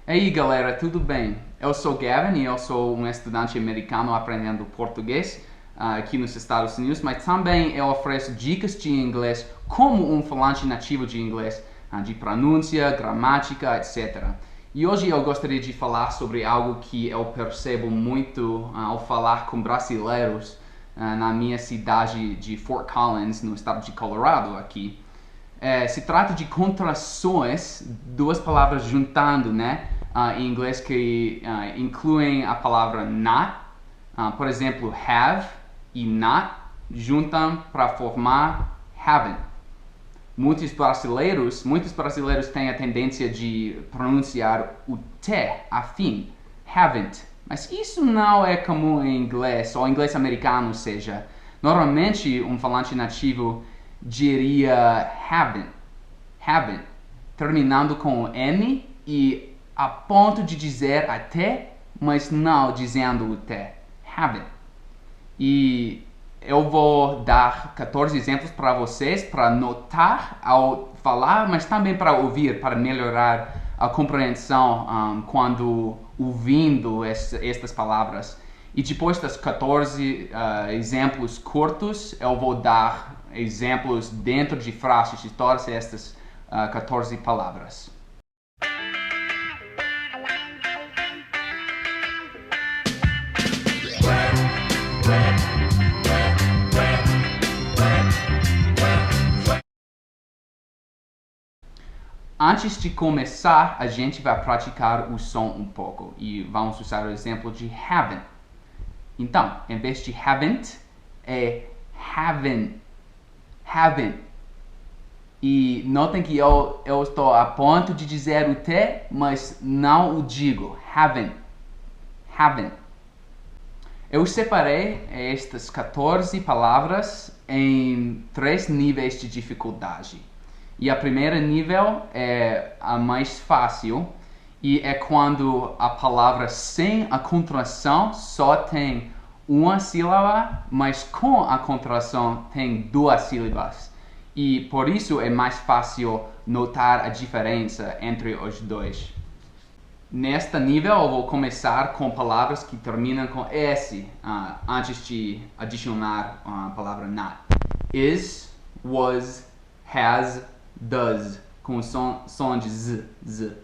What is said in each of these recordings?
E aí galera, tudo bem? Eu sou Gavin e eu sou um estudante americano aprendendo português aqui nos Estados Unidos, mas também eu ofereço dicas de inglês como um falante nativo de inglês, de pronúncia, gramática, etc. E hoje eu gostaria de falar sobre algo que eu percebo muito ao falar com brasileiros na minha cidade de Fort Collins, no estado de Colorado aqui. Se trata de contrações, duas palavras juntando, né? Em inglês que incluem a palavra not. Por exemplo, have e not juntam para formar haven't. Muitos brasileiros têm a tendência de pronunciar o T afim, haven't. Mas isso não é comum em inglês, ou em inglês americano seja. Normalmente, um falante nativo diria haven't, terminando com M e a ponto de dizer a T, mas não dizendo o T. Haven't. E eu vou dar 14 exemplos para vocês, para notar ao falar, mas também para ouvir, para melhorar a compreensão quando ouvindo estas palavras. E depois das 14 exemplos curtos, eu vou dar exemplos dentro de frases de todas estas 14 palavras. Antes de começar, a gente vai praticar o som um pouco e vamos usar o exemplo de haven't. Então, em vez de haven't, é haven't. E notem que eu estou a ponto de dizer o T, mas não o digo. Haven't. Eu separei estas 14 palavras em 3 níveis de dificuldade. E a primeira nível é a mais fácil e é quando a palavra sem a contração só tem uma sílaba, mas com a contração tem 2 sílabas. E por isso é mais fácil notar a diferença entre os dois. Nesta nível eu vou começar com palavras que terminam com S antes de adicionar a palavra not. Is, was, has, does, com o som de z.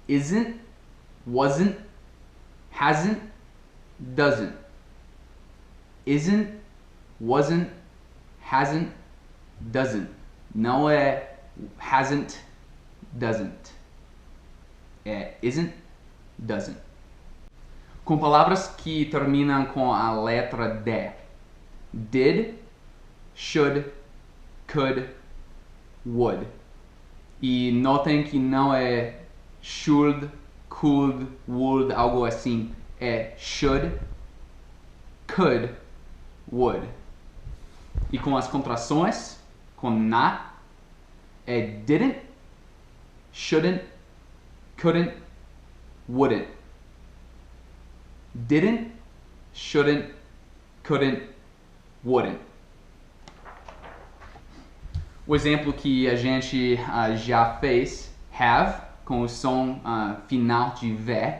Isn't, wasn't, hasn't, doesn't. Isn't, wasn't, hasn't, doesn't. Não é hasn't, doesn't. É isn't, doesn't. Com palavras que terminam com a letra D. Did, should, could, would. E notem que não é should, could, would, algo assim. É should, could, would. E com as contrações, com not, é didn't, shouldn't, couldn't, wouldn't. Didn't, shouldn't, couldn't, wouldn't. O exemplo que a gente já fez, have, com o som final de V,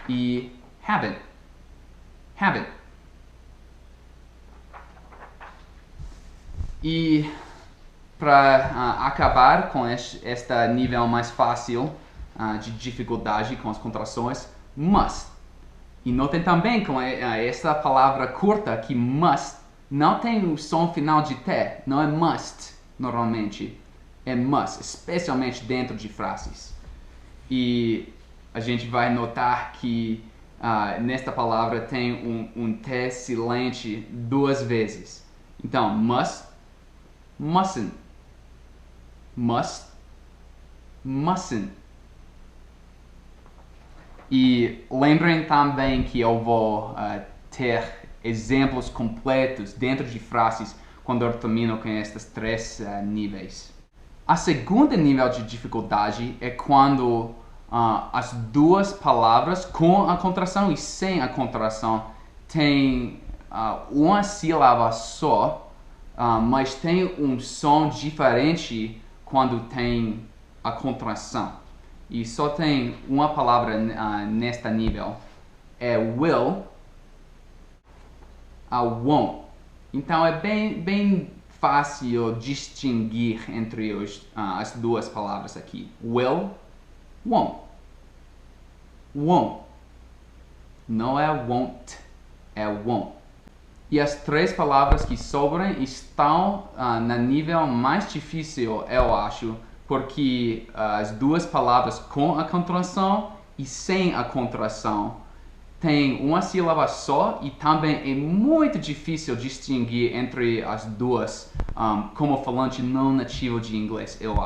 e haven't. E para acabar com este nível mais fácil de dificuldade com as contrações, must. E notem também com essa palavra curta que must não tem o som final de T, não é must normalmente, é must, especialmente dentro de frases. E a gente vai notar que nesta palavra tem um T silente 2 vezes. Então, must, mustn't. Must, mustn't. E lembrem também que eu vou ter exemplos completos dentro de frases quando eu termino com estes 3 níveis. A segunda nível de dificuldade é quando as 2 palavras com a contração e sem a contração têm uma sílaba só, mas tem um som diferente quando tem a contração. E só tem uma palavra nesta nível. É will a won't. Então é bem fácil distinguir entre as duas palavras aqui. Will, won't. Won't. Não é won't, é won't. E as três palavras que sobram estão no nível mais difícil, eu acho, porque as duas palavras com a contração e sem a contração têm uma sílaba só e também é muito difícil distinguir entre as duas como falante não nativo de inglês, eu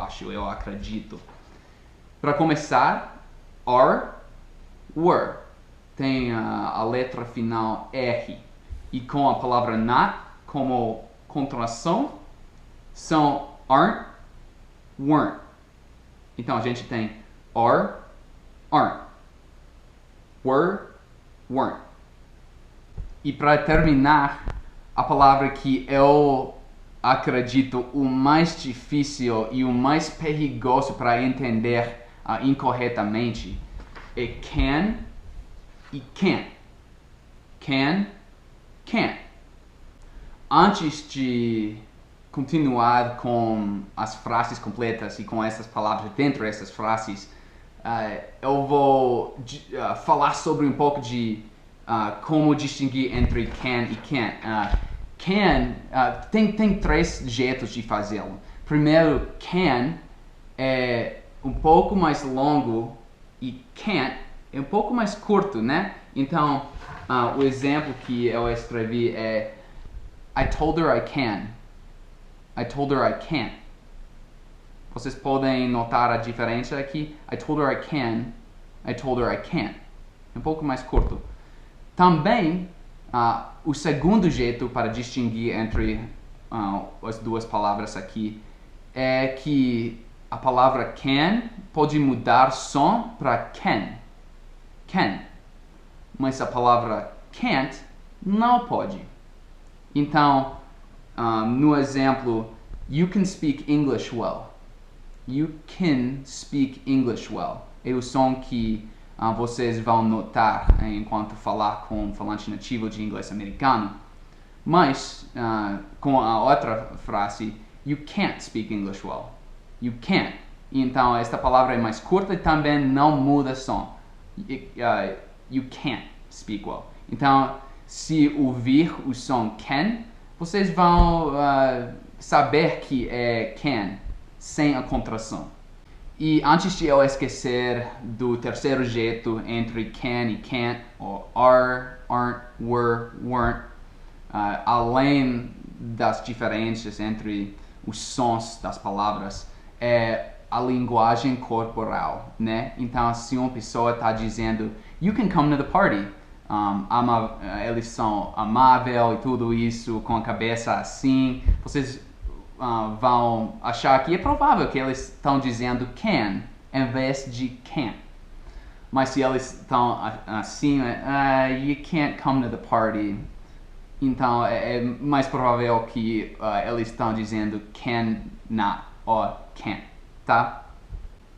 acredito. Para começar, are, were. Tem a letra final R. E com a palavra not como contração, são aren't, weren't. Então a gente tem are, aren't, were, weren't. E para terminar, a palavra que eu acredito o mais difícil e o mais perigoso para entender incorretamente é can e can't. Can, can't. Antes de continuar com as frases completas e com essas palavras dentro dessas frases, eu vou falar sobre um pouco de como distinguir entre can e can't. Can tem três jeitos de fazê-lo. Primeiro, can é um pouco mais longo e can't é um pouco mais curto, né? Então, o exemplo que eu escrevi é I told her I can. I told her I can't. Vocês podem notar a diferença aqui. I told her I can. I told her I can't. É um pouco mais curto. Também, o segundo jeito para distinguir entre as duas palavras aqui é que a palavra can pode mudar som para can. Can. Mas a palavra can't não pode. Então, no exemplo, you can speak English well. You can speak English well. É o som que vocês vão notar enquanto falar com um falante nativo de inglês americano. Mas, com a outra frase, you can't speak English well. You can't. Então, esta palavra é mais curta e também não muda som. You can't speak well. Então, se ouvir o som can, vocês vão saber que é can, sem a contração. E antes de eu esquecer do terceiro jeito entre can e can't, ou are, aren't, were, weren't, além das diferenças entre os sons das palavras, é a linguagem corporal, né? Então, se uma pessoa está dizendo you can come to the party, eles são amável e tudo isso, com a cabeça assim, vocês vão achar que é provável que eles estão dizendo can em vez de can't. Mas se eles estão assim, you can't come to the party, então é mais provável que eles estão dizendo can not ou can't, tá?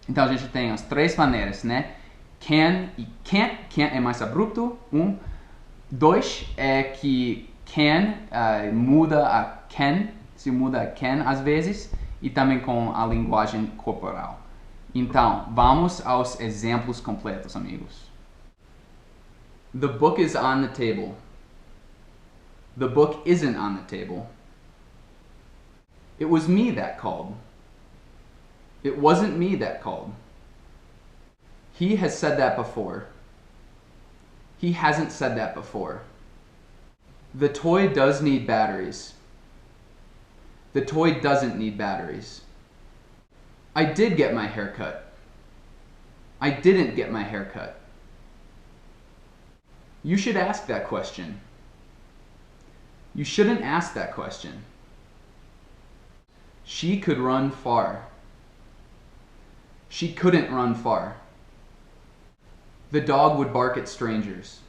Então a gente tem as três maneiras, né? Can e can't. Can't é mais abrupto, 1. 2 é que can muda a can, se muda a can às vezes, e também com a linguagem corporal. Então, vamos aos exemplos completos, amigos. The book is on the table. The book isn't on the table. It was me that called. It wasn't me that called. He has said that before. He hasn't said that before. The toy does need batteries. The toy doesn't need batteries. I did get my hair cut. I didn't get my hair cut. You should ask that question. You shouldn't ask that question. She could run far. She couldn't run far. The dog would bark at strangers.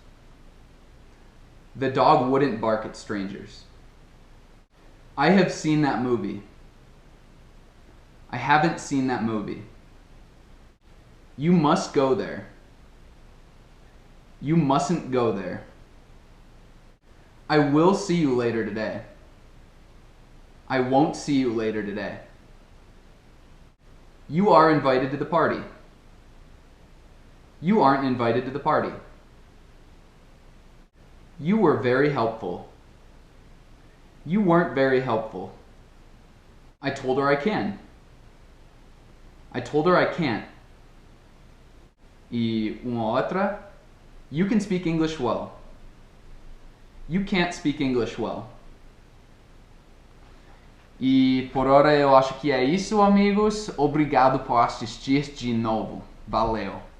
The dog wouldn't bark at strangers. I have seen that movie. I haven't seen that movie. You must go there. You mustn't go there. I will see you later today. I won't see you later today. You are invited to the party. You aren't invited to the party. You were very helpful. You weren't very helpful. I told her I can. I told her I can't. E uma outra. You can speak English well. You can't speak English well. E por hora eu acho que é isso, amigos. Obrigado por assistir de novo. Valeu!